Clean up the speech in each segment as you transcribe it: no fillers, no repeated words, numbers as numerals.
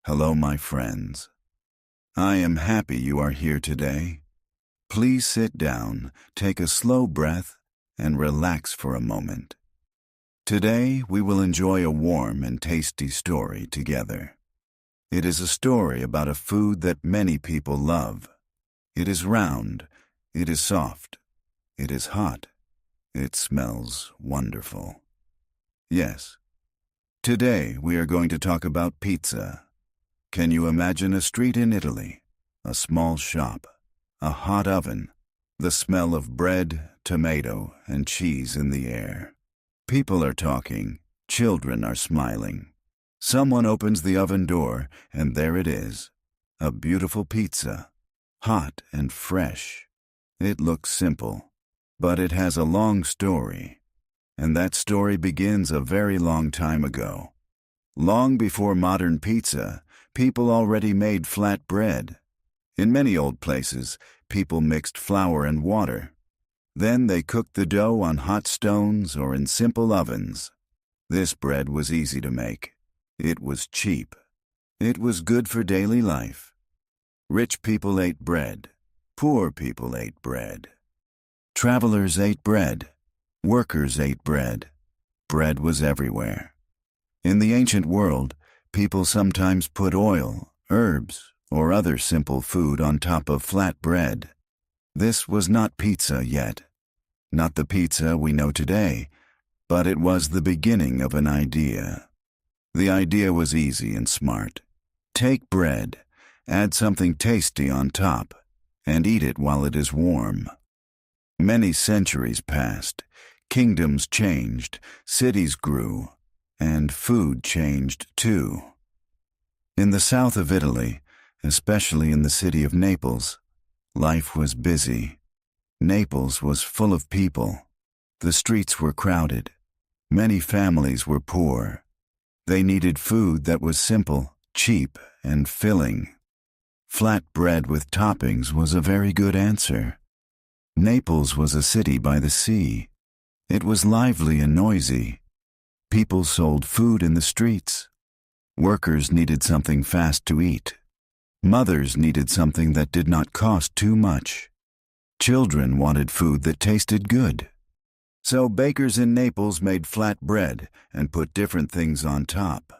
Hello, my friends. I am happy you are here today. Please sit down, take a slow breath, and relax for a moment. Today, we will enjoy a warm and tasty story together. It is a story about a food that many people love. It is round, it is soft, it is hot, it smells wonderful. Yes, today we are going to talk about pizza. Can you imagine a street in Italy, a small shop, a hot oven, the smell of bread, tomato, and cheese in the air? People are talking, children are smiling. Someone opens the oven door, and there it is, a beautiful pizza, hot and fresh. It looks simple, but it has a long story, and that story begins a very long time ago. Long before modern pizza, people already made flatbread. In many old places, people mixed flour and water. Then they cooked the dough on hot stones or in simple ovens. This bread was easy to make. It was cheap. It was good for daily life. Rich people ate bread. Poor people ate bread. Travelers ate bread. Workers ate bread. Bread was everywhere. In the ancient world, people sometimes put oil, herbs, or other simple food on top of flat bread. This was not pizza yet. Not the pizza we know today, but it was the beginning of an idea. The idea was easy and smart. Take bread, add something tasty on top, and eat it while it is warm. Many centuries passed, kingdoms changed, cities grew, and food changed too. In the south of Italy, especially in the city of Naples, life was busy. Naples was full of people. The streets were crowded. Many families were poor. They needed food that was simple, cheap, and filling. Flat bread with toppings was a very good answer. Naples was a city by the sea. It was lively and noisy. People sold food in the streets. Workers needed something fast to eat. Mothers needed something that did not cost too much. Children wanted food that tasted good. So bakers in Naples made flat bread and put different things on top.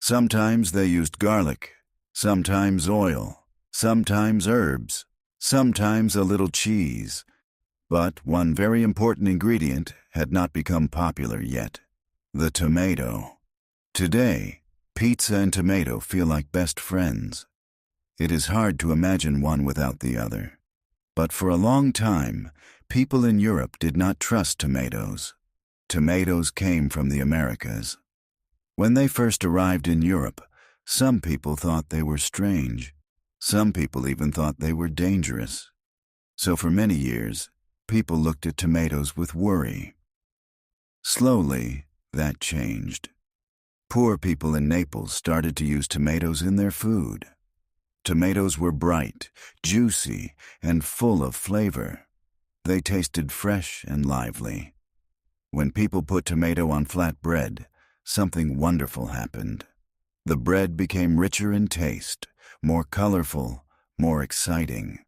Sometimes they used garlic, sometimes oil, sometimes herbs, sometimes a little cheese. But one very important ingredient had not become popular yet: the tomato. Today, pizza and tomato feel like best friends. It is hard to imagine one without the other. But for a long time, people in Europe did not trust tomatoes. Tomatoes came from the Americas. When they first arrived in Europe, some people thought they were strange. Some people even thought they were dangerous. So for many years, people looked at tomatoes with worry. Slowly, that changed. Poor people in Naples started to use tomatoes in their food. Tomatoes were bright, juicy, and full of flavor. They tasted fresh and lively. When people put tomato on flat bread, something wonderful happened. The bread became richer in taste, more colorful, more exciting.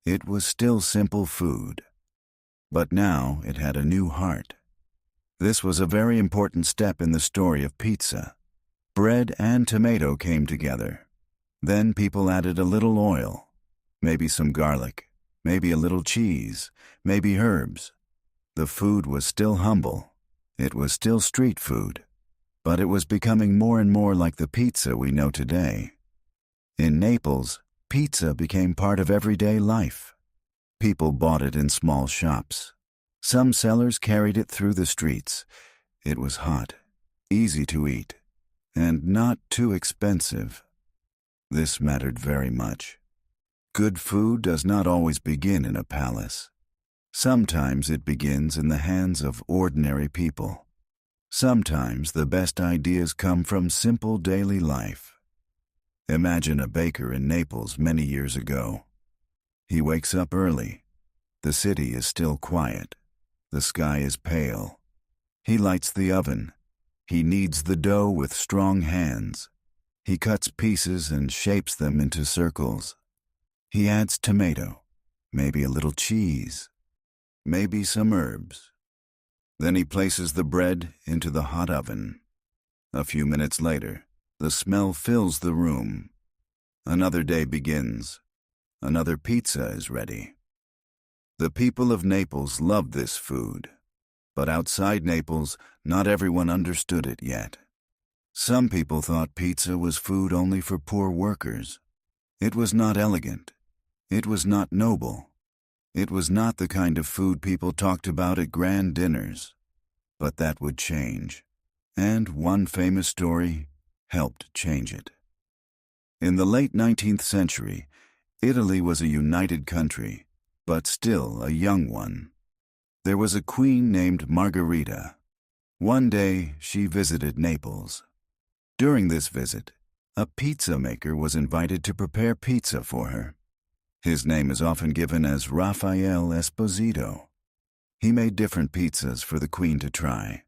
It was still simple food, but now it had a new heart. This was a very important step in the story of pizza. Bread and tomato came together. Then people added a little oil, maybe some garlic, maybe a little cheese, maybe herbs. The food was still humble. It was still street food, but it was becoming more and more like the pizza we know today. In Naples, pizza became part of everyday life. People bought it in small shops. Some sellers carried it through the streets. It was hot, easy to eat, and not too expensive. This mattered very much. Good food does not always begin in a palace. Sometimes it begins in the hands of ordinary people. Sometimes the best ideas come from simple daily life. Imagine a baker in Naples many years ago. He wakes up early. The city is still quiet. The sky is pale. He lights the oven. He kneads the dough with strong hands. He cuts pieces and shapes them into circles. He adds tomato, maybe a little cheese, maybe some herbs. Then he places the bread into the hot oven. A few minutes later, the smell fills the room. Another day begins. Another pizza is ready. The people of Naples loved this food, but outside Naples, not everyone understood it yet. Some people thought pizza was food only for poor workers. It was not elegant. It was not noble. It was not the kind of food people talked about at grand dinners. But that would change, and one famous story helped change it. In the late 19th century, Italy was a united country, but still a young one. There was a queen named Margherita. One day, she visited Naples. During this visit, a pizza maker was invited to prepare pizza for her. His name is often given as Raphael Esposito. He made different pizzas for the queen to try.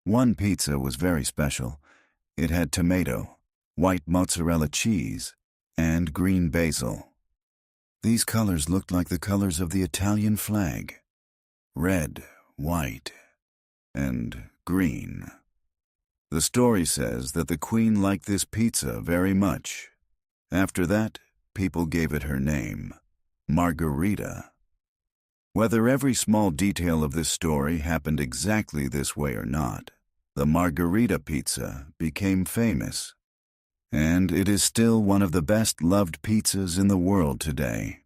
One pizza was very special. It had tomato, white mozzarella cheese, and green basil. These colors looked like the colors of the Italian flag: red, white, and green. The story says that the queen liked this pizza very much. After that, people gave it her name, Margherita. Whether every small detail of this story happened exactly this way or not, the Margherita pizza became famous. And it is still one of the best-loved pizzas in the world today.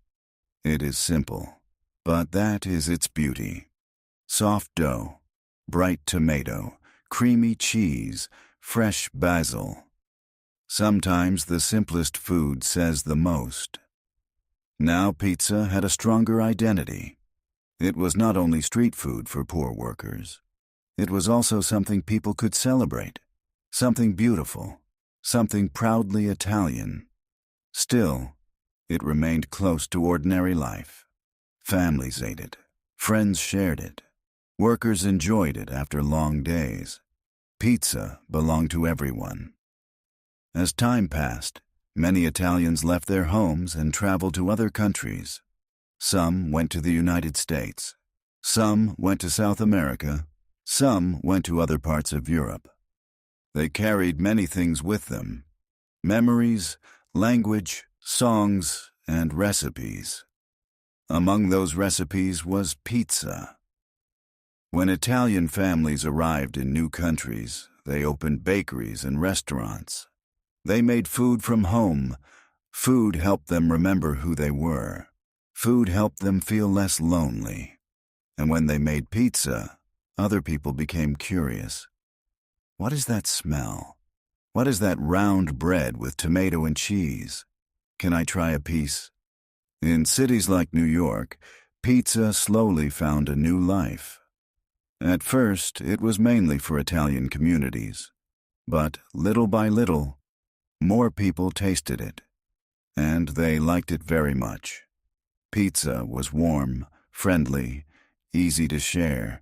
It is simple, but that is its beauty. Soft dough, bright tomato, creamy cheese, fresh basil. Sometimes the simplest food says the most. Now pizza had a stronger identity. It was not only street food for poor workers. It was also something people could celebrate, something beautiful, something proudly Italian. Still, it remained close to ordinary life. Families ate it. Friends shared it. Workers enjoyed it after long days. Pizza belonged to everyone. As time passed, many Italians left their homes and traveled to other countries. Some went to the United States. Some went to South America. Some went to other parts of Europe. They carried many things with them: memories, language, songs, and recipes. Among those recipes was pizza. When Italian families arrived in new countries, they opened bakeries and restaurants. They made food from home. Food helped them remember who they were. Food helped them feel less lonely. And when they made pizza, other people became curious. What is that smell? What is that round bread with tomato and cheese? Can I try a piece? In cities like New York, pizza slowly found a new life. At first, it was mainly for Italian communities. But little by little, more people tasted it. And they liked it very much. Pizza was warm, friendly, easy to share.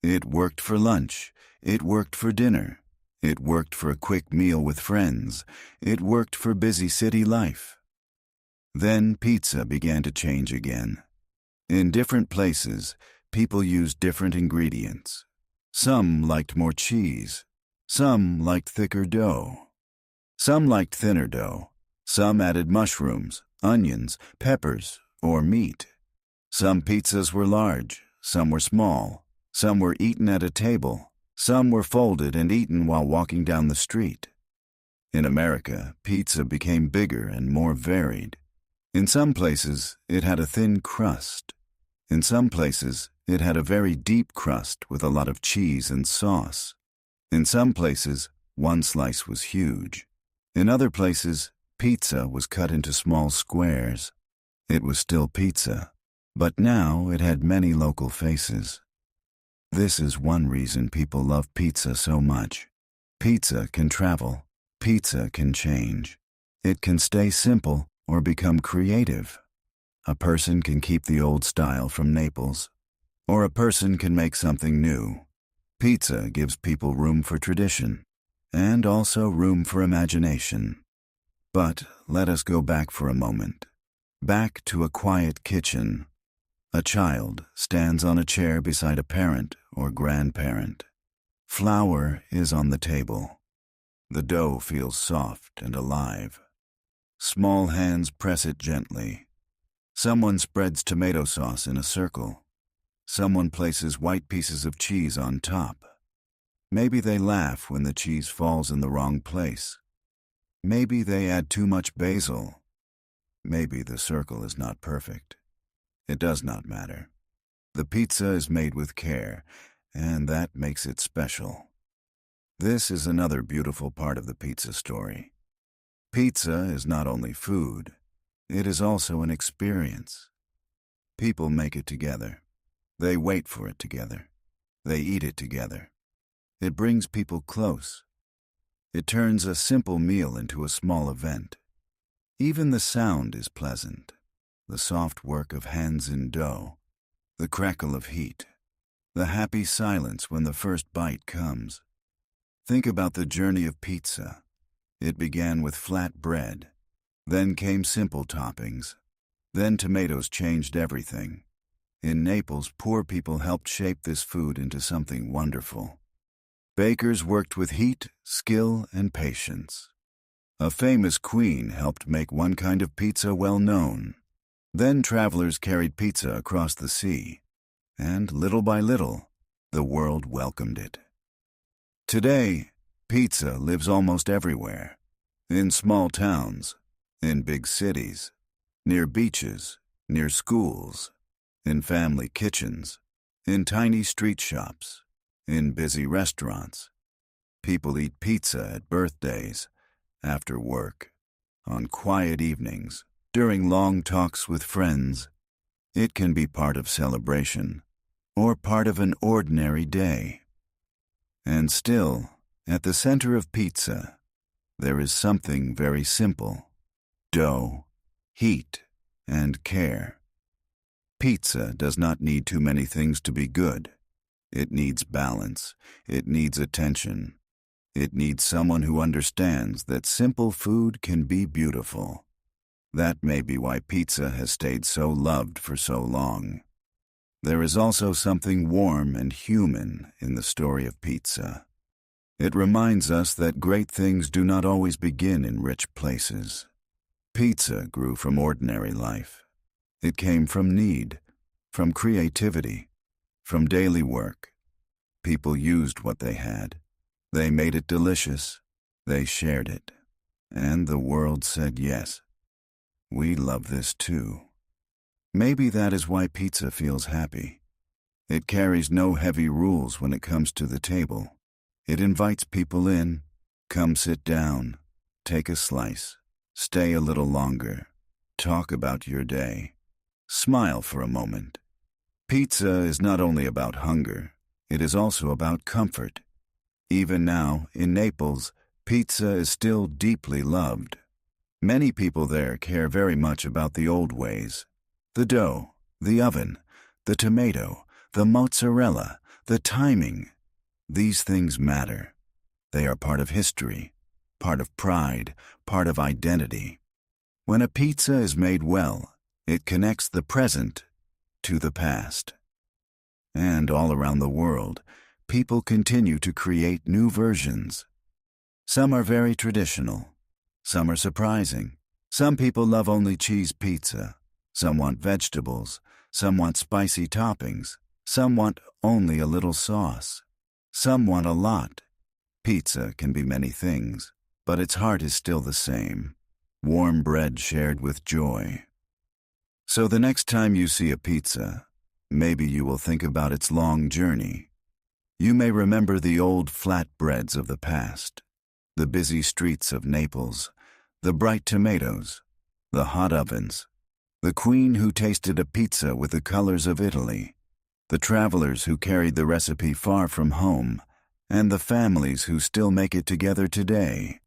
It worked for lunch. It worked for dinner. It worked for a quick meal with friends. It worked for busy city life. Then pizza began to change again. In different places, people used different ingredients. Some liked more cheese. Some liked thicker dough. Some liked thinner dough. Some added mushrooms, onions, peppers, or meat. Some pizzas were large. Some were small. Some were eaten at a table. Some were folded and eaten while walking down the street. In America, pizza became bigger and more varied. In some places, it had a thin crust. In some places, it had a very deep crust with a lot of cheese and sauce. In some places, one slice was huge. In other places, pizza was cut into small squares. It was still pizza, but now it had many local faces. This is one reason people love pizza so much. Pizza can travel. Pizza can change. It can stay simple or become creative. A person can keep the old style from Naples, or a person can make something new. Pizza gives people room for tradition, and also room for imagination. But let us go back for a moment. Back to a quiet kitchen. A child stands on a chair beside a parent or grandparent. Flour is on the table. The dough feels soft and alive. Small hands press it gently. Someone spreads tomato sauce in a circle. Someone places white pieces of cheese on top. Maybe they laugh when the cheese falls in the wrong place. Maybe they add too much basil. Maybe the circle is not perfect. It does not matter. The pizza is made with care, and that makes it special. This is another beautiful part of the pizza story. Pizza is not only food, it is also an experience. People make it together. They wait for it together. They eat it together. It brings people close. It turns a simple meal into a small event. Even the sound is pleasant. The soft work of hands in dough, the crackle of heat, the happy silence when the first bite comes. Think about the journey of pizza. It began with flat bread. Then came simple toppings. Then tomatoes changed everything. In Naples, poor people helped shape this food into something wonderful. Bakers worked with heat, skill, and patience. A famous queen helped make one kind of pizza well known. Then travelers carried pizza across the sea, and little by little, the world welcomed it. Today, pizza lives almost everywhere. In small towns, in big cities, near beaches, near schools, in family kitchens, in tiny street shops, in busy restaurants. People eat pizza at birthdays, after work, on quiet evenings, during long talks with friends. It can be part of celebration, or part of an ordinary day. And still, at the center of pizza, there is something very simple: dough, heat, and care. Pizza does not need too many things to be good. It needs balance. It needs attention. It needs someone who understands that simple food can be beautiful. That may be why pizza has stayed so loved for so long. There is also something warm and human in the story of pizza. It reminds us that great things do not always begin in rich places. Pizza grew from ordinary life. It came from need, from creativity, from daily work. People used what they had. They made it delicious. They shared it. And the world said yes. We love this too. Maybe that is why pizza feels happy. It carries no heavy rules when it comes to the table. It invites people in. Come sit down. Take a slice. Stay a little longer. Talk about your day. Smile for a moment. Pizza is not only about hunger. It is also about comfort. Even now, in Naples, pizza is still deeply loved. Many people there care very much about the old ways. The dough, the oven, the tomato, the mozzarella, the timing. These things matter. They are part of history, part of pride, part of identity. When a pizza is made well, it connects the present to the past. And all around the world, people continue to create new versions. Some are very traditional. Some are surprising. Some people love only cheese pizza. Some want vegetables. Some want spicy toppings. Some want only a little sauce. Some want a lot. Pizza can be many things, but its heart is still the same: warm bread shared with joy. So the next time you see a pizza, maybe you will think about its long journey. You may remember the old flatbreads of the past, the busy streets of Naples, the bright tomatoes, the hot ovens, the queen who tasted a pizza with the colors of Italy, the travelers who carried the recipe far from home, and the families who still make it together today.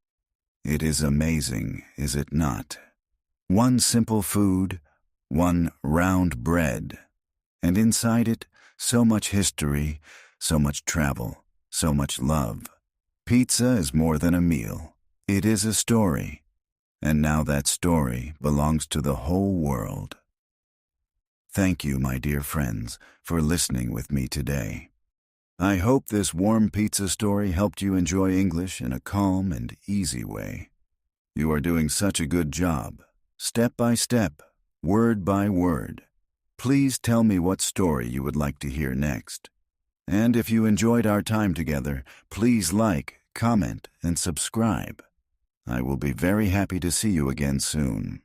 It is amazing, is it not? One simple food, one round bread, and inside it, so much history, so much travel, so much love. Pizza is more than a meal. It is a story. And now that story belongs to the whole world. Thank you, my dear friends, for listening with me today. I hope this warm pizza story helped you enjoy English in a calm and easy way. You are doing such a good job, step by step, word by word. Please tell me what story you would like to hear next. And if you enjoyed our time together, please like, comment, and subscribe. I will be very happy to see you again soon.